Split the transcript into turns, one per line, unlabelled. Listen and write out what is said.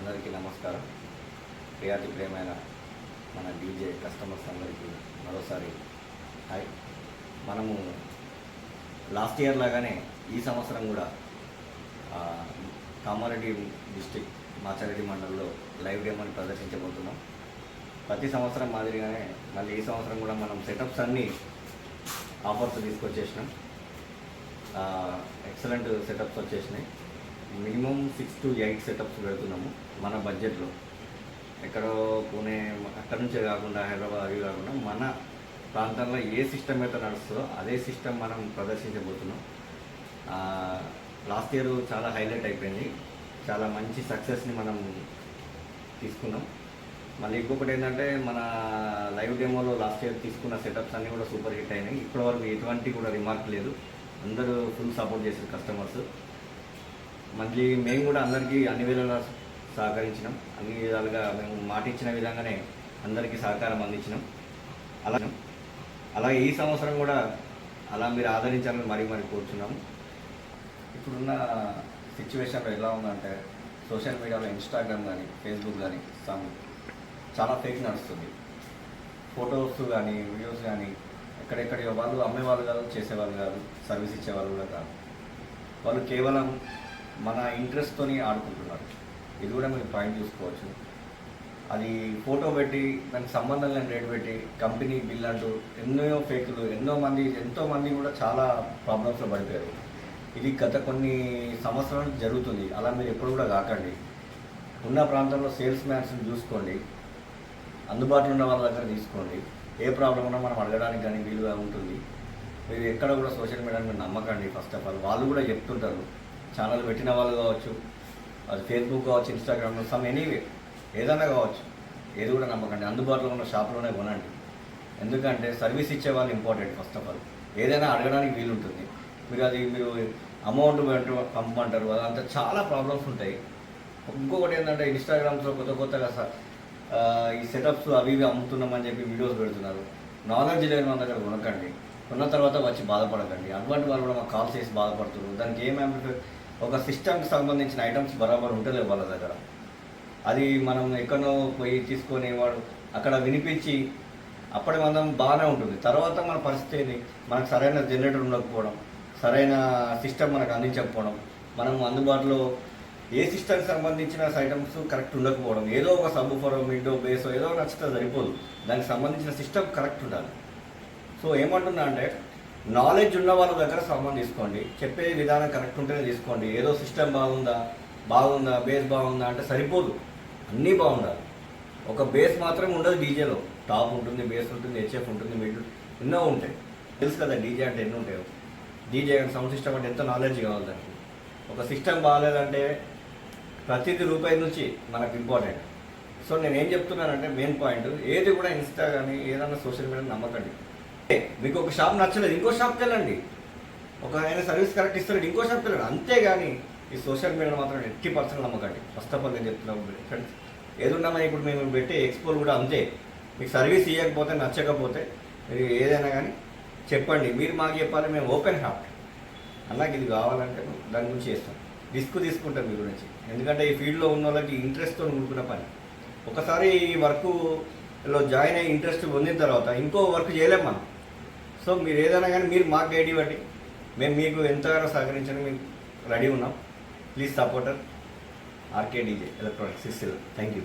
అందరికీ నమస్కారం. ప్రియాతి ప్రేమైన మన డీజే కస్టమర్స్ అందరికీ మరోసారి హాయ్. మనము లాస్ట్ ఇయర్ లాగానే ఈ సంవత్సరం కూడా కామారెడ్డి డిస్టిక్ మాచారెడ్డి మండలంలో లైవ్ డెమోని ప్రదర్శించబోతున్నాం. ప్రతి సంవత్సరం మాదిరిగానే మళ్ళీ ఈ సంవత్సరం కూడా మనం సెటప్స్ అన్నీ ఆఫర్స్ తీసుకొచ్చేసినాం. ఎక్సలెంట్ సెటప్స్ వచ్చేసినాయి. మినిమం 6 to 8 సెటప్స్ పెడుతున్నాము మన బడ్జెట్లో. ఎక్కడో పూణే అక్కడి నుంచే కాకుండా హైదరాబాద్ అవి కాకుండా మన ప్రాంతంలో ఏ సిస్టమ్ అయితే నడుస్తుందో అదే సిస్టమ్ మనం ప్రదర్శించబోతున్నాం. లాస్ట్ ఇయర్ చాలా హైలైట్ అయిపోయింది. చాలా మంచి సక్సెస్ని మనం తీసుకున్నాం. మళ్ళీ ఇంకొకటి ఏంటంటే మన లైవ్ డెమోలో లాస్ట్ ఇయర్ తీసుకున్న సెటప్స్ అన్నీ కూడా సూపర్ హిట్ అయినాయి. ఇప్పటివరకు ఎటువంటి కూడా రిమార్క్ లేదు. అందరూ ఫుల్ సపోర్ట్ చేశారు కస్టమర్స్. మళ్ళీ మేము కూడా అందరికీ అన్ని విధాలుగా సహకరించినాం. అన్ని విధాలుగా మేము మాటిచ్చిన విధంగానే అందరికీ సహకారం అందించినాం. అలాగే ఈ సంవత్సరం కూడా అలా మీరు ఆదరించాలని మరీ కోరుచున్నాము. ఇప్పుడున్న సిచ్యువేషన్లో ఎలా ఉందంటే సోషల్ మీడియాలో ఇన్స్టాగ్రామ్ కానీ ఫేస్బుక్ కానీ చాలా ఫేక్ నడుస్తుంది. ఫొటోస్ కానీ వీడియోస్ కానీ ఎక్కడెక్కడ వాళ్ళు అమ్మేవాళ్ళు కాదు, చేసేవాళ్ళు కాదు, సర్వీస్ ఇచ్చేవాళ్ళు కూడా కాదు. వాళ్ళు కేవలం మన ఇంట్రెస్ట్తోని ఆడుకుంటున్నారు. ఇది కూడా మీరు పాయింట్ చూసుకోవచ్చు. అది ఫోటో పెట్టి దానికి సంబంధం లేని రేటు పెట్టి కంపెనీ బిల్ అంటూ ఎన్నో ఫేకులు ఎంతోమంది కూడా చాలా ప్రాబ్లమ్స్లో పడిపోయారు. ఇది గత కొన్ని సంవత్సరాలు జరుగుతుంది. అలా మీరు ఎప్పుడు కూడా కాకండి. ఉన్న ప్రాంతంలో సేల్స్ మ్యాన్స్ని చూసుకోండి. అందుబాటులో ఉన్న వాళ్ళ దగ్గర తీసుకోండి. ఏ ప్రాబ్లం ఉన్నా మనం అడగడానికి కానీ వీలుగా ఉంటుంది. మీరు ఎక్కడ కూడా సోషల్ మీడియాని మీరు నమ్మకండి. ఫస్ట్ ఆఫ్ ఆల్ వాళ్ళు కూడా చెప్తుంటారు. ఛానల్ పెట్టిన వాళ్ళు కావచ్చు, అది ఫేస్బుక్ కావచ్చు, ఇన్స్టాగ్రామ్, ఎనీవే ఏదైనా కావచ్చు, ఏది కూడా నమ్మకండి. అందుబాటులో ఉన్న షాప్లోనే కొనండి. ఎందుకంటే సర్వీస్ ఇచ్చే వాళ్ళు ఇంపార్టెంట్. ఫస్ట్ ఆఫ్ ఆల్ ఏదైనా అడగడానికి వీలుంటుంది. మీరు అమౌంట్ పంపమంటారు, అదంతా చాలా ప్రాబ్లమ్స్ ఉంటాయి. ఇంకొకటి ఏంటంటే ఇన్స్టాగ్రామ్స్లో కొత్తగా ఈ సెటప్స్ అవి అమ్ముతున్నామని చెప్పి వీడియోస్ పెడుతున్నారు. నాలెడ్జ్ లేని వాళ్ళ దగ్గర కొనకండి. కొన్న తర్వాత వచ్చి బాధపడకండి. అటువంటి వాళ్ళు కూడా మాకు కాల్ చేసి బాధపడుతున్నారు. దానికి ఏం ఒక సిస్టమ్కి సంబంధించిన ఐటమ్స్ బరాబర్ ఉంటలేవు వాళ్ళ దగ్గర. అది మనం ఎక్కడో పోయి తీసుకొని వాడు అక్కడ వినిపించి అప్పటి మనం బాగానే ఉంటుంది. తర్వాత మన పరిస్థితి ఏంటి, మనకు సరైన జనరేటర్ ఉండకపోవడం, సరైన సిస్టమ్ మనకు అందించకపోవడం, మనం అందుబాటులో ఏ సిస్టమ్కి సంబంధించిన ఐటమ్స్ కరెక్ట్ ఉండకపోవడం, ఏదో ఒక సబ్బుఫరో మిడ్డో బేసో ఏదో నచ్చితే సరిపోదు. దానికి సంబంధించిన సిస్టమ్ కరెక్ట్ ఉండాలి. సో ఏమంటున్నా అంటే నాలెడ్జ్ ఉన్న వాళ్ళ దగ్గర సామాన్ తీసుకోండి. చెప్పే విధానం కరెక్ట్ ఉంటేనే తీసుకోండి. ఏదో సిస్టమ్ బాగుందా బేస్ బాగుందా అంటే సరిపోదు. అన్నీ బాగుండాలి. ఒక బేస్ మాత్రం ఉండదు. డీజేలో టాప్ ఉంటుంది, బేస్ ఉంటుంది, హెచ్ఎఫ్ ఉంటుంది, మిడ్ ఎన్నో ఉంటాయి. తెలుసు కదా డీజే అంటే ఎన్నో ఉంటాయో. డీజే సౌండ్ సిస్టమ్ అంటే ఎంత నాలెడ్జ్ కావాలి దానికి. ఒక సిస్టమ్ బాగాలేదంటే ప్రతిదీ రూపాయి నుంచి మనకు ఇంపార్టెంట్. సో నేను ఏం చెప్తున్నానంటే మెయిన్ పాయింట్, ఏది కూడా ఇన్స్టా కానీ ఏదైనా సోషల్ మీడియా నమ్మకండి. మీకు ఒక షాప్ నచ్చలేదు ఇంకో షాప్కి వెళ్ళండి. ఒక ఆయన సర్వీస్ కరెక్ట్ ఇస్తాడు ఇంకో షాప్కి వెళ్ళండి. అంతేగాని ఈ సోషల్ మీడియా మాత్రం 80% నమ్మకండి. ఫస్ట్ ఆఫ్ ఆల్ నేను చెప్తున్నాను ఫ్రెండ్స్, ఏదున్నా ఇప్పుడు మేము పెట్టే ఎక్స్పోలు కూడా అంతే. మీకు సర్వీస్ ఇవ్వకపోతే నచ్చకపోతే మీరు ఏదైనా కానీ చెప్పండి. మీరు మాకు చెప్పాలి. మేము ఓపెన్ హార్ట్ అలాగే ఇది కావాలంటే దాని గురించి చేస్తాం. రిస్క్ తీసుకుంటాం మీ గురించి. ఎందుకంటే ఈ ఫీల్డ్లో ఉన్న వాళ్ళకి ఇంట్రెస్ట్తో కూడుకున్న పని. ఒకసారి ఈ వర్క్లో జాయిన్ అయ్యి ఇంట్రెస్ట్ పొందిన తర్వాత ఇంకో వర్క్ చేయలేం మనం. సో మీరు ఏదైనా కానీ మీరు మాకు గైడ్ ఇవ్వండి. మేము మీకు ఎంతగానో సహకరించడం మేము రెడీ ఉన్నాం. Please supporter RK DJ electronics. Thank you.